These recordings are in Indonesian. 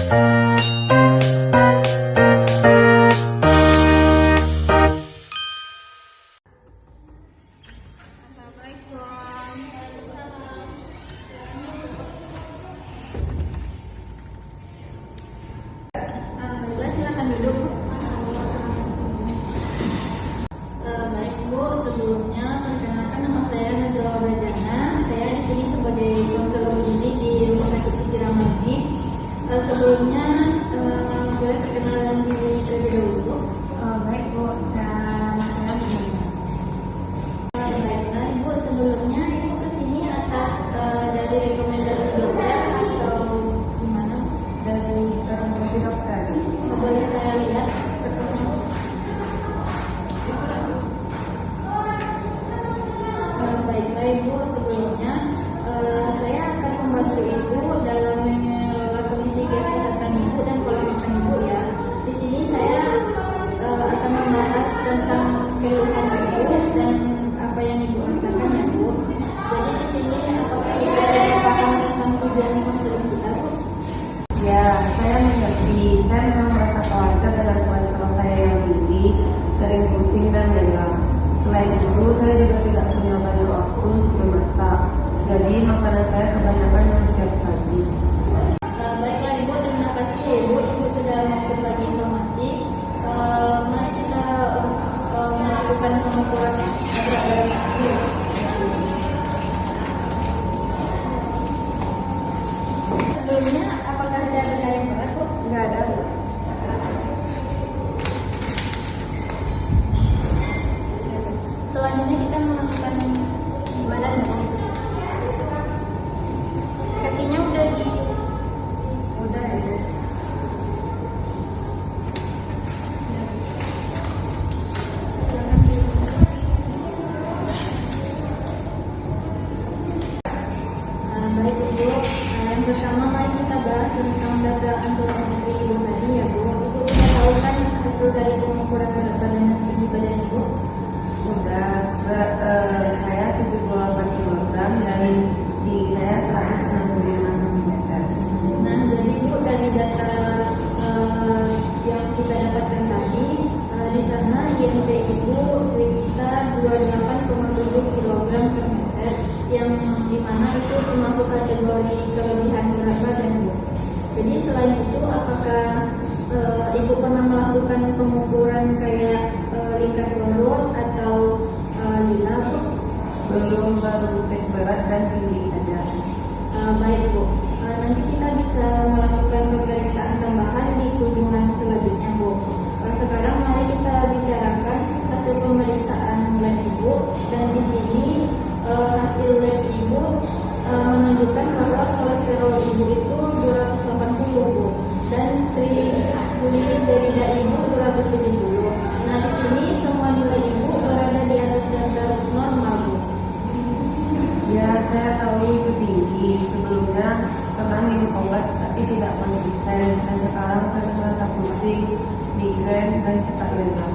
Silakan duduk. Baik Bu, sebelumnya perkenalkan nama saya Najwa Bajana. Saya di sini sebagai konselor gizi di Rumah Sakit Siti Rahmani. Sebelumnya boleh perkenalan diri terlebih dahulu. Baik Bu, saya Baiklah Ibu, sebelumnya Ibu kesini atas dari rekomendasi dokter atau gimana? dari rekomendasi dokter. Boleh saya lihat berkasnya Bu? Baiklah Ibu, sebelumnya saya akan membantu Ibu dalam mengelola kondisi kesehatan Ibu dan pola makan Ibu ya. Di sini saya akan membahas tentang keluhan Ibu dan apa yang Ibu rasakan ya Bu. Jadi di sini apakah Ibu sudah paham tentang tujuan konseling kita Bu? Ya, saya mengerti. Saya memang merasa khawatir dengan kolesterol saya yang tinggi, sering pusing dan lelah. Selain itu, saya juga tidak punya banyak waktu untuk memasak. Jadi, makanan saya kebanyakan yang siap saji. Baiklah Ibu, terima kasih ya Ibu. Ibu sudah mau berbagi informasi. Mari kita melakukan pengukuran berat badan Ibu. Sebelumnya, apakah ada benda yang berat Bu? Nggak ada, Bu. Selanjutnya kita melakukan badan badan. Kakinya udah di Udah ya, Bu. Baik Ibu, yang pertama mari kita bahas tentang data antropometri Ibu tadi ya Bu. Ibu sudah tahu kan hasil dari pengukuran berat badan dan tinggi badan Ibu? Udah, saya 78 kg dan tinggi saya 165 cm. Nah, jadi Bu dari data yang kita dapatkan tadi, di sana IMT Ibu sekitar 28,7 kg per meter, yang dimana itu termasuk kategori kelebihan berat badan Bu. Jadi selain itu, apakah Ibu pernah melakukan pengukuran kayak lingkar perut atau lila Bu? Belum, baru cek berat dan tinggi saja. Baik Bu, nanti kita bisa melakukan pemeriksaan tambahan di kunjungan selanjutnya Bu. Sekarang mari kita bicarakan hasil pemeriksaan lab Ibu, dan di sini hasil lab Ibu menunjukkan bahwa kolesterol Ibu itu 280 Bu, dan trigliserida Ibu 270. Nah di sini semua nilai Ibu berada di atas batas normal Bu. Ya, saya tahu itu tinggi. Sebelumnya pernah minum obat tapi tidak konsisten, dan sekarang saya merasa pusing, migrain, dan cepat lelah.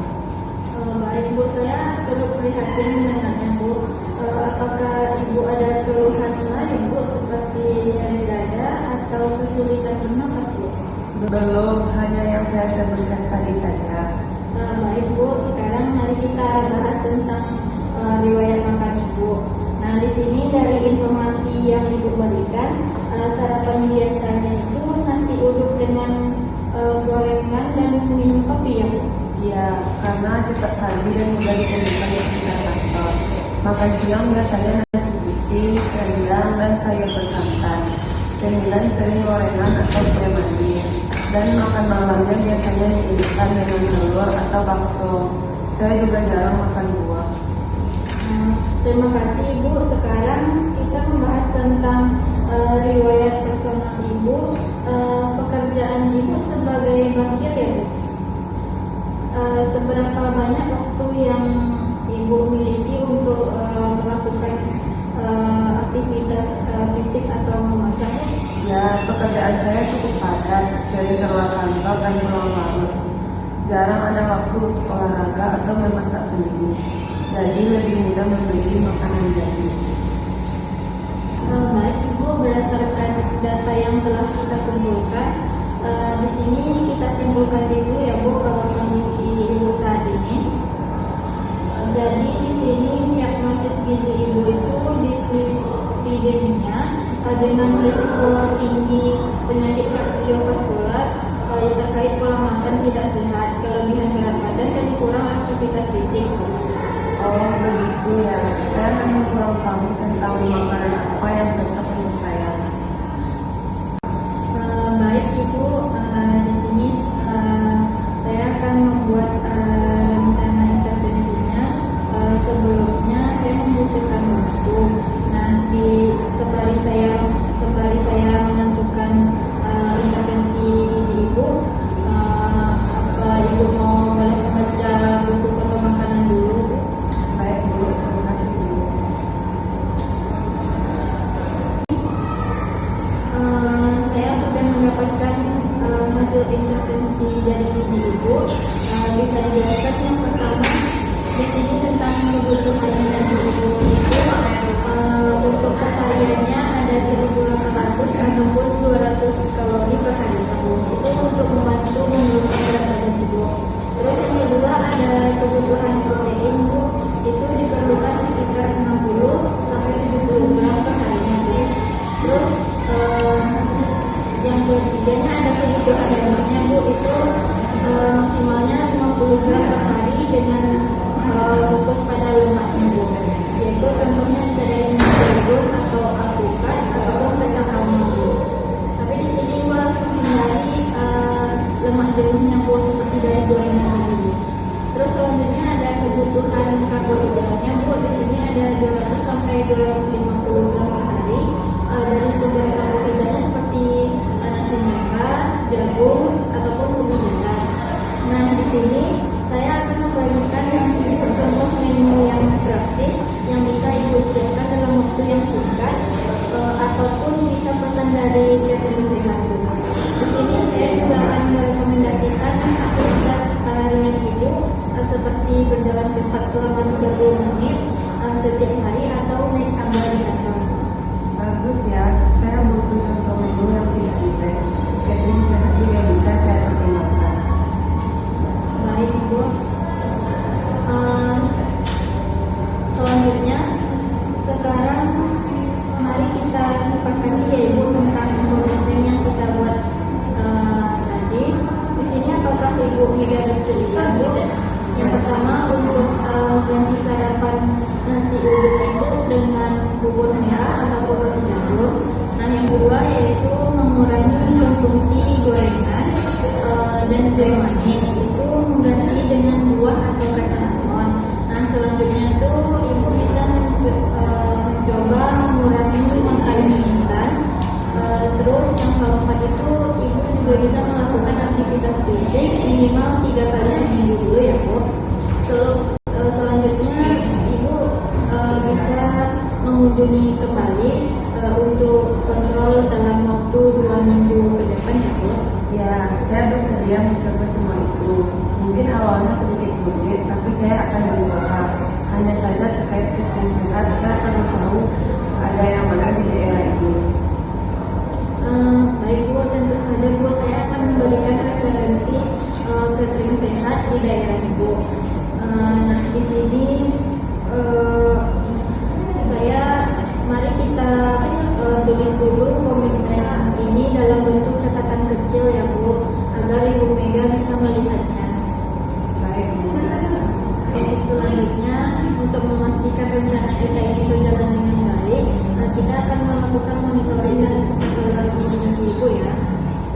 Baik Bu, saya turut prihatin mendengarnya Bu. Apakah Ibu ada keluhan lain Bu, seperti nyeri dada atau kesulitan bernafas Bu? Belum, hanya yang saya sebutkan tadi saja. Baik Bu, sekarang mari kita bahas tentang riwayat makan Ibu. Nah di sini dari informasi yang Ibu berikan, sarapan biasanya itu nasi uduk dengan gorengan dan minum kopi ya Bu? Ya, karena cepat saji dan mudah ditemukan di sekitar kantor. Makan siang biasanya nasi putih, rendang, dan sayur bersantan. Cemilan sering gorengan atau kue manis. Dan makan malamnya biasanya diidupkan dengan telur atau bakso. Saya juga jarang makan buah. Terima kasih Ibu. Sekarang kita membahas tentang riwayat personal Ibu. Pekerjaan Ibu sebagai bankir ya Bu. Seberapa banyak waktu yang Ibu miliki untuk melakukan aktivitas fisik atau memasak? Ya, pekerjaan saya cukup padat, sering keluar kantor dan pulang malam. Jarang ada waktu untuk olahraga atau memasak sendiri. Jadi lebih mudah membeli makanan jadi. Baik Ibu, berdasarkan data yang telah kita kumpulkan, Di sini kita simpulkan dulu ya Bu kalau kondisi Ibu saat ini. Jadi di sini diagnosis gizi Ibu itu dislipidemia dengan risiko tinggi penyakit kardiovaskular terkait pola makan tidak sehat, kelebihan berat badan dan kurang aktivitas fisik. Oh begitu ya, saya memang kurang tahu tentang makanan apa yang cocok untuk saya. Baik Ibu, di sini saya akan membuat rencana intervensinya. Sebelumnya saya membutuhkan waktu. Nanti sembari saya menentukan intervensi gizi Ibu, apa Ibu mau boleh membaca buku foto makanan dulu? Baik Bu, terima kasih Bu. Saya sudah mendapatkan hasil intervensi dari gizi Ibu. Bisa dijelaskan yang pertama di sini tentang kebutuhan gizi Ibu itu untuk perhariannya ada 1.800 ataupun 200 kalori per hari. Itu untuk membantu menurunkan berat badan Ibu. Terus yang kedua ada kebutuhan protein Bu, itu diperlukan sekitar 60 sampai 70 gram per harinya Bu. Terus yang ketiganya ada kebutuhan lemaknya Bu, itu maksimalnya 50 gram per hari dengan fokus pada lemaknya Bu, yaitu contohnya bisa dari jagung atau alpukat ataupun kacang almond Bu. Tapi di sini Bu harus menghindari lemak jenuhnya Bu, seperti dari gorengan tadi Bu. Terus selanjutnya ada kebutuhan karbohidratnya Bu, di sini ada 200 sampai 250 gram per hari. Dari sumber karbohidratnya seperti nasi merah, jagung ataupun ubi jalan. Nah di sini saya akan membagikan contoh menu yang praktis yang bisa Ibu siapkan dalam waktu yang singkat, ataupun bisa pesan dari catering sehat. Di sini saya juga akan merekomendasikan aktivitas ringan Ibu seperti berjalan cepat selama 30 menit setiap hari atau naik tangga di kantor. Bagus ya, saya butuh contoh menu yang tidak ribet. Catering sehat juga bisa saya pertimbangkan. Baik Ibu. Selanjutnya, sekarang mari kita sepakati ya Ibu tentang komitmen yang kita buat tadi. Di sini apakah Ibu Mega bersedia Bu? Yang pertama untuk ganti sarapan nasi uduk Ibu dengan bubur merah ataupun roti gandum. Nah yang kedua yaitu mengurangi konsumsi gorengan dan kue manis, itu mengganti dengan buah atau kacang almond. Nah selanjutnya itu Ibu bisa mencoba mengurangi makan mie instan. Terus yang keempat itu Ibu juga bisa melakukan aktivitas fisik minimal 3 kali seminggu dulu ya Bu. Selanjutnya Ibu bisa mengunjungi kembali untuk kontrol dalam waktu 2 minggu ke depan ya Bu. Ya, saya bersedia mencoba semua itu. Mungkin awalnya sedikit sulit, tapi saya akan mencoba. Hanya saja terkait catering sehat, saya akan tahu ada yang mana di daerah ini. Baik Bu, tentu saja Bu, saya akan memberikan referensi catering sehat di daerah Ibu. Nah di sini mari kita tulis dulu komitmen ini dalam bentuk catatan kecil ya Bu, agar Ibu Mega bisa melihatnya. Baik Bu. Selanjutnya untuk memastikan rencana desa ini berjalan dengan baik, kita akan melakukan monitoring dan evaluasi gizi Ibu ya.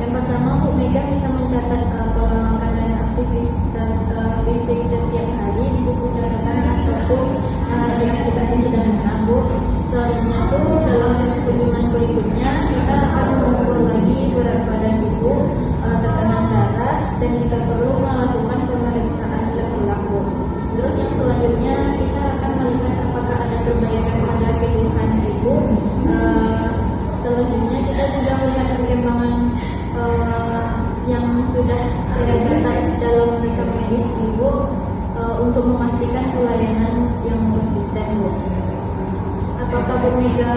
Yang pertama Bu Mega bisa mencatat pola makan dan aktivitas fisik setiap hari di buku catatan ataupun di aplikasi sederhana Bu. Selanjutnya itu dalam kunjungan berikutnya kita akan mengukur lagi berat badan Ibu, tekanan darah, dan jika perlu melakukan pemeriksaan ulang Bu. Terus yang selanjutnya kita akan melihat apakah ada perbaikan pada keluhan Ibu. Selanjutnya kita juga melihat perkembangan yang sudah saya catat dalam rekam medis Ibu untuk memastikan pelayanan yang konsisten Bu. Apakah Bu Mega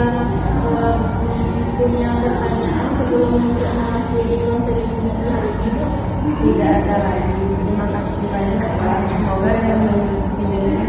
punya pertanyaan sebelum mengakhiri konseling hari ini, Bu? Tidak ada lagi. Terima kasih banyak Pak. Semoga yang mendengar